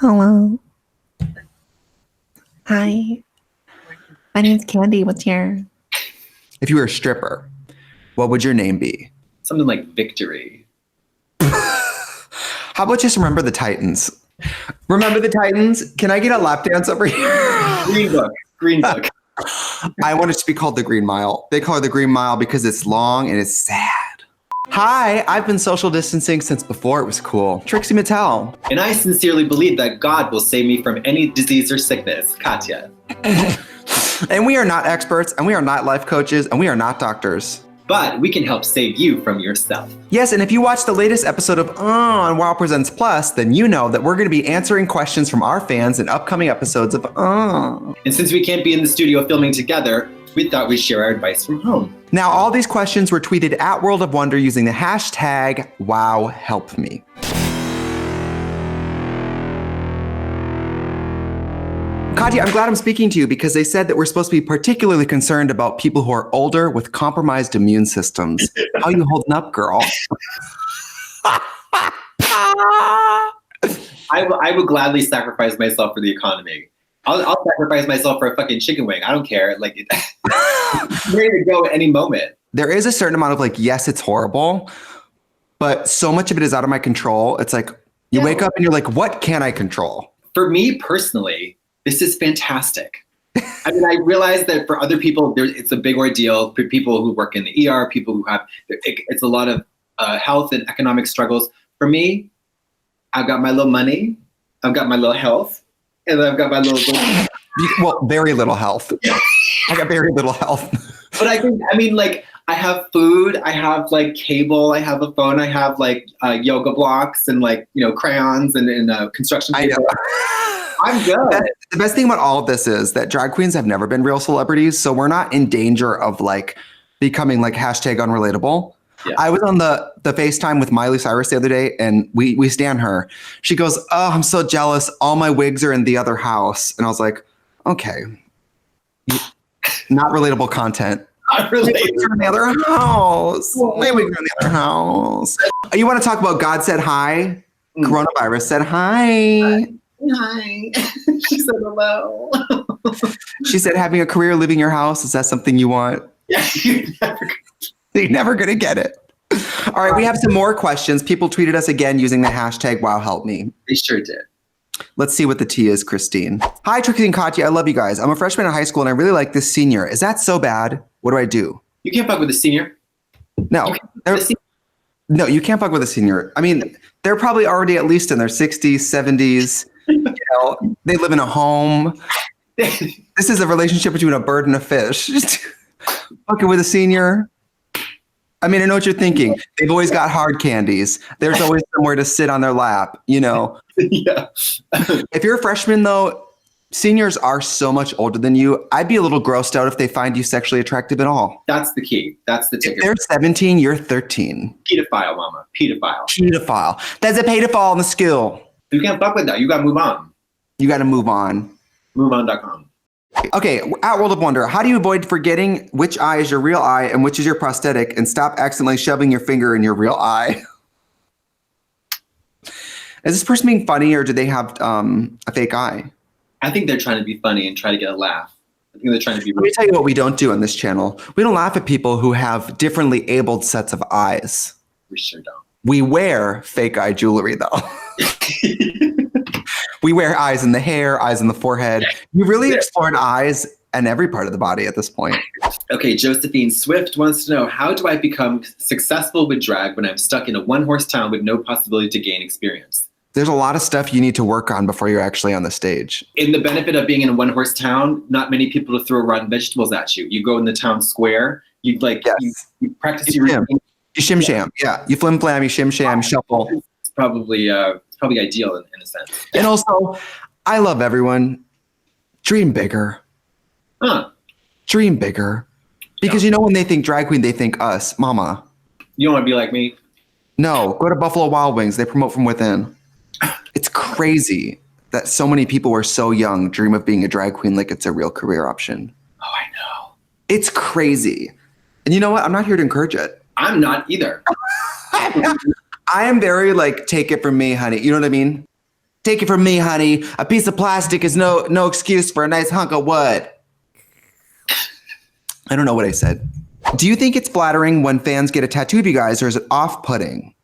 Hello. Hi. My name's Candy. What's your... If you were a stripper, what would your name be? Something like Victory. How about just remember the Titans? Remember the Titans? Can I get a lap dance over here? Green Book. Green Book. I want it to be called the Green Mile. They call it the Green Mile because it's long and it's sad. Hi, I've been social distancing since before it was cool. Trixie Mattel. And I sincerely believe that God will save me from any disease or sickness. Katya. And we are not experts, and we are not life coaches, and we are not doctors. But we can help save you from yourself. Yes, and if you watch the latest episode of on Wow Presents Plus, then you know that we're going to be answering questions from our fans in upcoming episodes of And since we can't be in the studio filming together, we thought we'd share our advice from home. Now, all these questions were tweeted at World of Wonder using the hashtag WowHelpMe. Katya, I'm glad I'm speaking to you because they said that we're supposed to be particularly concerned about people who are older with compromised immune systems. How you holding up, girl? I would gladly sacrifice myself for the economy. I'll sacrifice myself for a fucking chicken wing. I don't care. Like, I'm ready to go at any moment. There is a certain amount of like, yes, it's horrible, but so much of it is out of my control. It's like you wake up and you're like, what can I control? For me personally, this is fantastic. I mean, I realize that for other people, it's a big ordeal. For people who work in the ER, people who have, it's a lot of health and economic struggles. For me, I've got my little money, I've got my little health, and I've got my little... Well, very little health. I got very little health. But I mean, like, I have food, I have like cable, I have a phone, I have like yoga blocks and like, you know, crayons and construction paper. I'm good. The best thing about all of this is that drag queens have never been real celebrities, so we're not in danger of like becoming like hashtag unrelatable. Yeah. I was on the FaceTime with Miley Cyrus the other day, and we stan her. She goes, "Oh, I'm so jealous. All my wigs are in the other house." And I was like, "Okay, not relatable content." Not relatable. In the other house. My wigs are in the other house. You want to talk about God said hi? Coronavirus said hi. Hi. She said hello. She said, having a career, leaving your house, is that something you want? Yeah, you're never going to get it. All right, we have some more questions. People tweeted us again using the hashtag WowHelpMe. They sure did. Let's see what the T is, Christine. Hi, Trixie and Katya. I love you guys. I'm a freshman in high school, and I really like this senior. Is that so bad? What do I do? You can't fuck with a senior. No. No, you can't fuck with a senior. I mean, they're probably already at least in their 60s, 70s. You know, they live in a home. This is a relationship between a bird and a fish. Just fucking with a senior. I mean, I know what you're thinking. They've always got hard candies. There's always somewhere to sit on their lap, you know. Yeah. If you're a freshman, though, seniors are so much older than you. I'd be a little grossed out if they find you sexually attractive at all. That's the key. That's the ticket. If they're 17, you're 13. Pedophile, mama. Pedophile. Pedophile. That's a pedophile in the school. You can't fuck with that. You got to move on. You got to move on. MoveOn.com. Okay, at World of Wonder, how do you avoid forgetting which eye is your real eye and which is your prosthetic and stop accidentally shoving your finger in your real eye? Is this person being funny or do they have a fake eye? I think they're trying to be funny and try to get a laugh. I think they're trying to be... Let me tell you what we don't do on this channel. We don't laugh at people who have differently abled sets of eyes. We sure don't. We wear fake eye jewelry, though. We wear eyes in the hair, eyes in the forehead. You really explored eyes and every part of the body at this point. Okay, Josephine Swift wants to know, how do I become successful with drag when I'm stuck in a one-horse town with no possibility to gain experience? There's a lot of stuff you need to work on before you're actually on the stage. In the benefit of being in a one-horse town, not many people to throw rotten vegetables at you. You go in the town square, you like you practice your routine. You shim sham, yeah. You flim flam, you shim sham, shuffle. It's probably ideal in a sense. And also, I love everyone. Dream bigger. Dream bigger. Because you know when they think drag queen, they think us, mama. You don't want to be like me? No, go to Buffalo Wild Wings. They promote from within. It's crazy that so many people who are so young dream of being a drag queen like it's a real career option. Oh, I know. It's crazy. And you know what? I'm not here to encourage it. I'm not either. I am very like, take it from me, honey. You know what I mean? Take it from me, honey. A piece of plastic is no excuse for a nice hunk of wood. I don't know what I said. Do you think it's flattering when fans get a tattoo of you guys, or is it off-putting?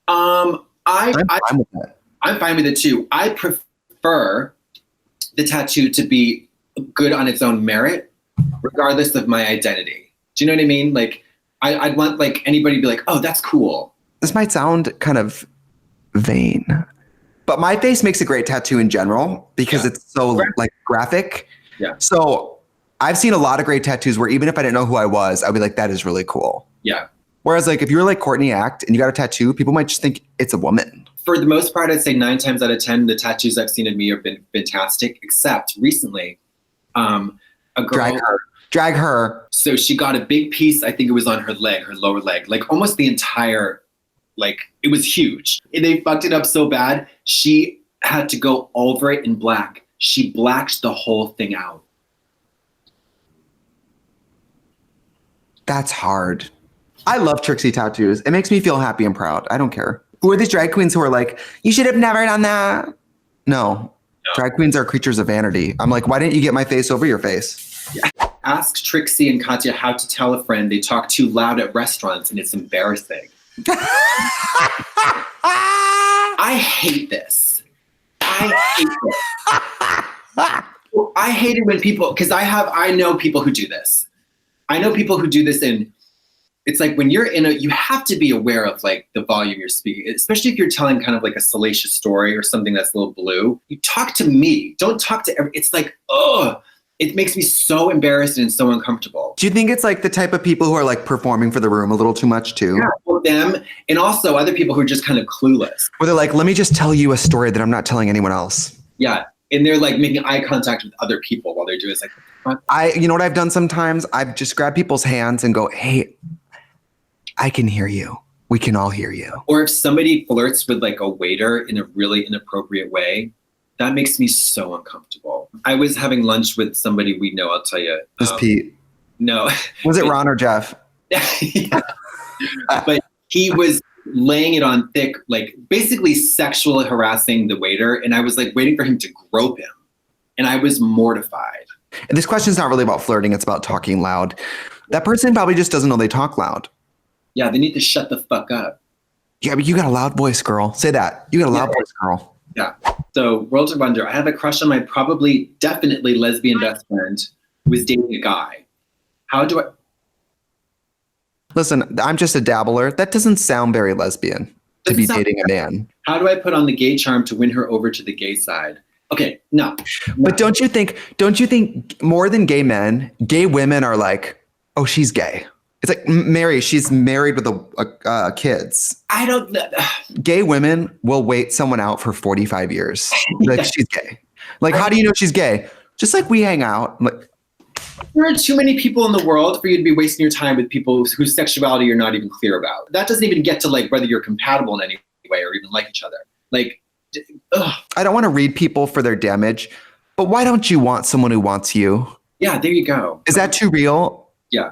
I'm fine with that. I'm fine with it too. I prefer the tattoo to be good on its own merit, regardless of my identity. Do you know what I mean? Like, I'd want like anybody to be like, oh, that's cool. This might sound kind of vain, but my face makes a great tattoo in general because it's so like graphic. Yeah. So I've seen a lot of great tattoos where even if I didn't know who I was, I'd be like, that is really cool. Yeah. Whereas like if you're like Courtney Act and you got a tattoo, people might just think it's a woman. For the most part, I'd say 9 times out of 10, the tattoos I've seen of me have been fantastic, except recently, a girl. Drag her. So she got a big piece, I think it was on her leg, her lower leg, like almost the entire, like it was huge. And they fucked it up so bad, she had to go over it in black. She blacked the whole thing out. That's hard. I love Trixie tattoos. It makes me feel happy and proud. I don't care. Who are these drag queens who are like, you should have never done that? No. Drag queens are creatures of vanity. I'm like, why didn't you get my face over your face? Yeah. Ask Trixie and Katya how to tell a friend they talk too loud at restaurants and it's embarrassing. I hate this. I hate it when people, because I know people who do this. I know people who do this, and it's like when you're you have to be aware of like the volume you're speaking, especially if you're telling kind of like a salacious story or something that's a little blue. You talk to me, don't talk to it's like, oh, it makes me so embarrassed and so uncomfortable. Do you think it's like the type of people who are like performing for the room a little too much too? Yeah, well, them, and also other people who are just kind of clueless. Where they're like, let me just tell you a story that I'm not telling anyone else. Yeah, and they're like making eye contact with other people while they're doing it. It's like, you know what I've done sometimes? I've just grabbed people's hands and go, hey, I can hear you. We can all hear you. Or if somebody flirts with like a waiter in a really inappropriate way, that makes me so uncomfortable. I was having lunch with somebody we know, I'll tell you. Was Pete? No. Was it Ron or Jeff? Yeah. But he was laying it on thick, like basically sexually harassing the waiter. And I was like waiting for him to grope him. And I was mortified. And this question is not really about flirting. It's about talking loud. That person probably just doesn't know they talk loud. Yeah, they need to shut the fuck up. Yeah, but you got a loud voice, girl. Say that. You got a loud voice, girl. Yeah. So, World of Wonder, I have a crush on my definitely lesbian best friend who is dating a guy. How do I? Listen, I'm just a dabbler. That doesn't sound very lesbian to be dating a man. How do I put on the gay charm to win her over to the gay side? Okay, no. But don't you think more than gay men, gay women are like, oh, she's gay. It's like Mary, she's married with kids. I don't know. Gay women will wait someone out for 45 years. Like, she's gay. Like, how do you know she's gay? Just like we hang out. Like, there are too many people in the world for you to be wasting your time with people whose sexuality you're not even clear about. That doesn't even get to like whether you're compatible in any way or even like each other. Like, ugh. I don't want to read people for their damage, but why don't you want someone who wants you? Yeah, there you go. Is that too real? Yeah.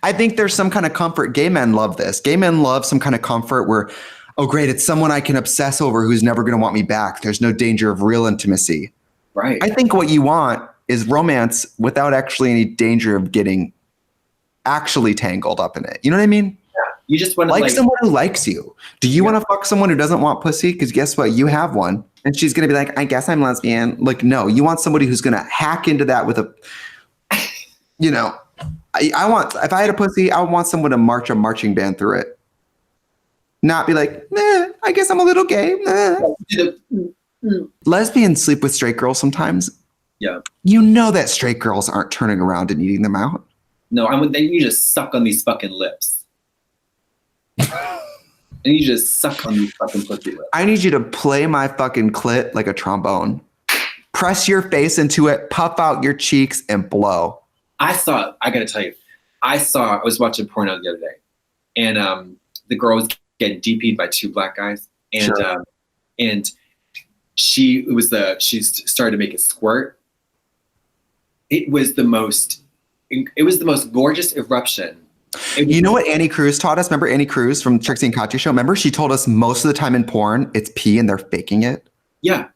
I think there's some kind of comfort. Gay men love this. Gay men love some kind of comfort where, oh, great, it's someone I can obsess over who's never going to want me back. There's no danger of real intimacy. Right. I think what you want is romance without actually any danger of getting actually tangled up in it. You know what I mean? Yeah. You just want to like someone who likes you. Do you want to fuck someone who doesn't want pussy? Because guess what? You have one. And she's going to be like, I guess I'm lesbian. Like, no, you want somebody who's going to hack into that with a, you know, I want, if I had a pussy, I would want someone to march a marching band through it. Not be like, I guess I'm a little gay. Lesbians sleep with straight girls sometimes. Yeah. You know that straight girls aren't turning around and eating them out. No, then you just suck on these fucking lips. And you just suck on these fucking pussy lips. I need you to play my fucking clit like a trombone. Press your face into it, puff out your cheeks, and blow. I gotta tell you, I was watching porno the other day, and the girl was getting DP'd by 2 black guys, and Sure. And she started to make it squirt. It was the most gorgeous eruption You know what Annie Cruz taught us? Remember Annie Cruz from Trixie and Katya show? Remember she told us most of the time in porn, it's pee and they're faking it? Yeah.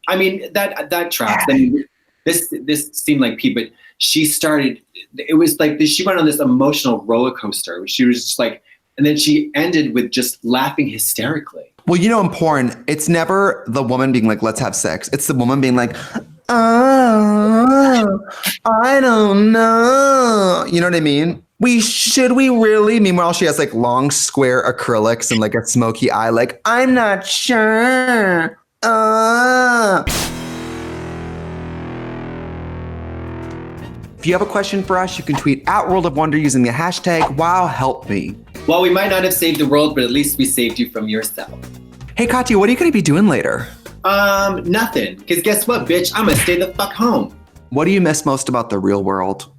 I mean, that tracks. I mean, this seemed like pee, but she started, it was like she went on this emotional roller coaster. She was just like, and then she ended with just laughing hysterically. Well, you know, in porn, it's never the woman being like, let's have sex. It's the woman being like, oh, I don't know. You know what I mean? Should we really? Meanwhile, she has like long square acrylics and like a smoky eye, like, I'm not sure. If you have a question for us, you can tweet at World of Wonder using the hashtag #WowHelpMe. Well, we might not have saved the world, but at least we saved you from yourself. Hey, Katya, what are you going to be doing later? Nothing. Because guess what, bitch? I'm going to stay the fuck home. What do you miss most about the real world?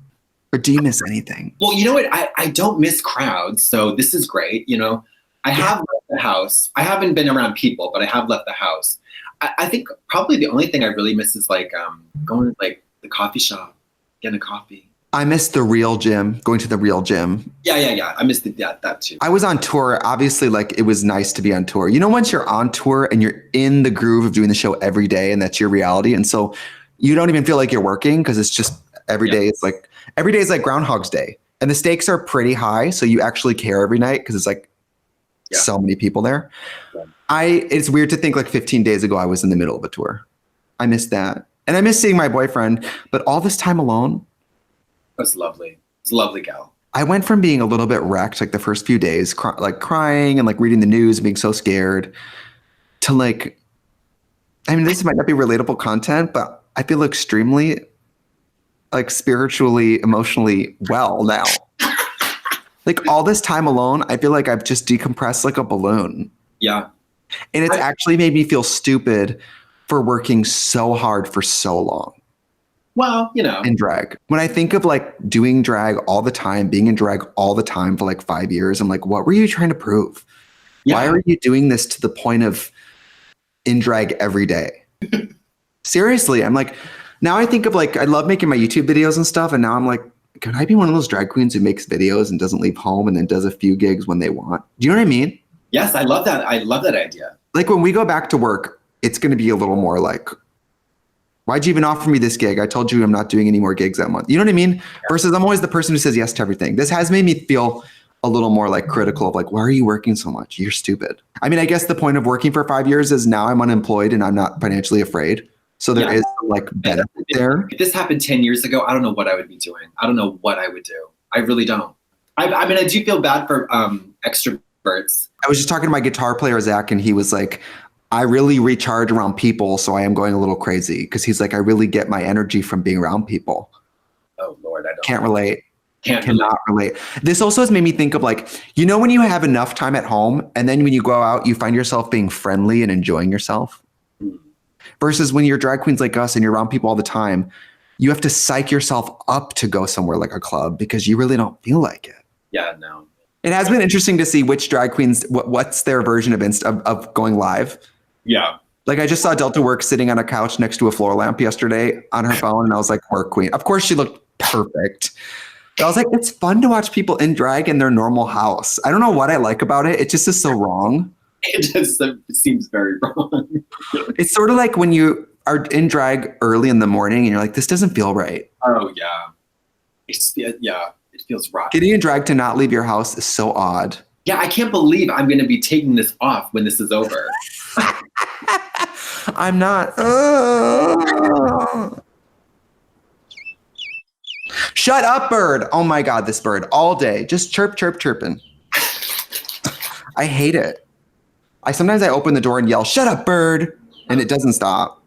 Or do you miss anything? Well, you know what? I don't miss crowds, so this is great. You know, I have left the house. I haven't been around people, but I have left the house. I think probably the only thing I really miss is like going to like the coffee shop, getting a coffee. I miss the real gym, going to the real gym. Yeah. I missed that too. I was on tour. Obviously, like it was nice to be on tour. You know, once you're on tour and you're in the groove of doing the show every day and that's your reality. And so you don't even feel like you're working because it's just every day. It's like every day is like Groundhog's Day. And the stakes are pretty high. So you actually care every night because it's like so many people there. Yeah. It's weird to think like 15 days ago, I was in the middle of a tour. I miss that. And I miss seeing my boyfriend, but all this time alone. That's lovely. It's a lovely gal. I went from being a little bit wrecked, like the first few days, like crying and like reading the news and being so scared to like, I mean, this might not be relatable content, but I feel extremely like spiritually, emotionally well now. Like all this time alone, I feel like I've just decompressed like a balloon. Yeah. And it's actually made me feel stupid for working so hard for so long. Well, you know. In drag. When I think of like doing drag all the time, being in drag all the time for like 5 years, I'm like, what were you trying to prove? Yeah. Why are you doing this to the point of in drag every day? Seriously, I'm like, now I think of like, I love making my YouTube videos and stuff. And now I'm like, can I be one of those drag queens who makes videos and doesn't leave home and then does a few gigs when they want? Do you know what I mean? Yes, I love that. I love that idea. Like when we go back to work, it's going to be a little more like, why'd you even offer me this gig? I told you I'm not doing any more gigs that month. You know what I mean? Versus I'm always the person who says yes to everything. This has made me feel a little more like critical of like, why are you working so much? You're stupid. I mean, I guess the point of working for 5 years is now I'm unemployed and I'm not financially afraid. So there is like benefit there. If this happened 10 years ago, I don't know what I would be doing. I don't know what I would do. I really don't. I mean, I do feel bad for extroverts. I was just talking to my guitar player, Zach, and he was like, I really recharge around people, so I am going a little crazy. Because he's like, I really get my energy from being around people. Oh, Lord, I don't. Can't relate. Cannot relate. This also has made me think of like, you know, when you have enough time at home, and then when you go out, you find yourself being friendly and enjoying yourself. Versus when you're drag queens like us and you're around people all the time, you have to psych yourself up to go somewhere like a club because you really don't feel like it. Yeah, no. It has been interesting to see which drag queens, what's their version of going live. Yeah. Like I just saw Delta Works sitting on a couch next to a floor lamp yesterday on her phone. And I was like, work queen. Of course she looked perfect. But I was like, it's fun to watch people in drag in their normal house. I don't know what I like about it. It just is so wrong. It just seems very wrong. It's sort of like when you are in drag early in the morning and you're like, this doesn't feel right. Oh yeah. It feels rotten. Getting in drag to not leave your house is so odd. Yeah, I can't believe I'm going to be taking this off when this is over. I'm not. Shut up, bird. Oh my God, this bird all day. Just chirp, chirp, chirping. I hate it. Sometimes I open the door and yell, shut up, bird. And it doesn't stop.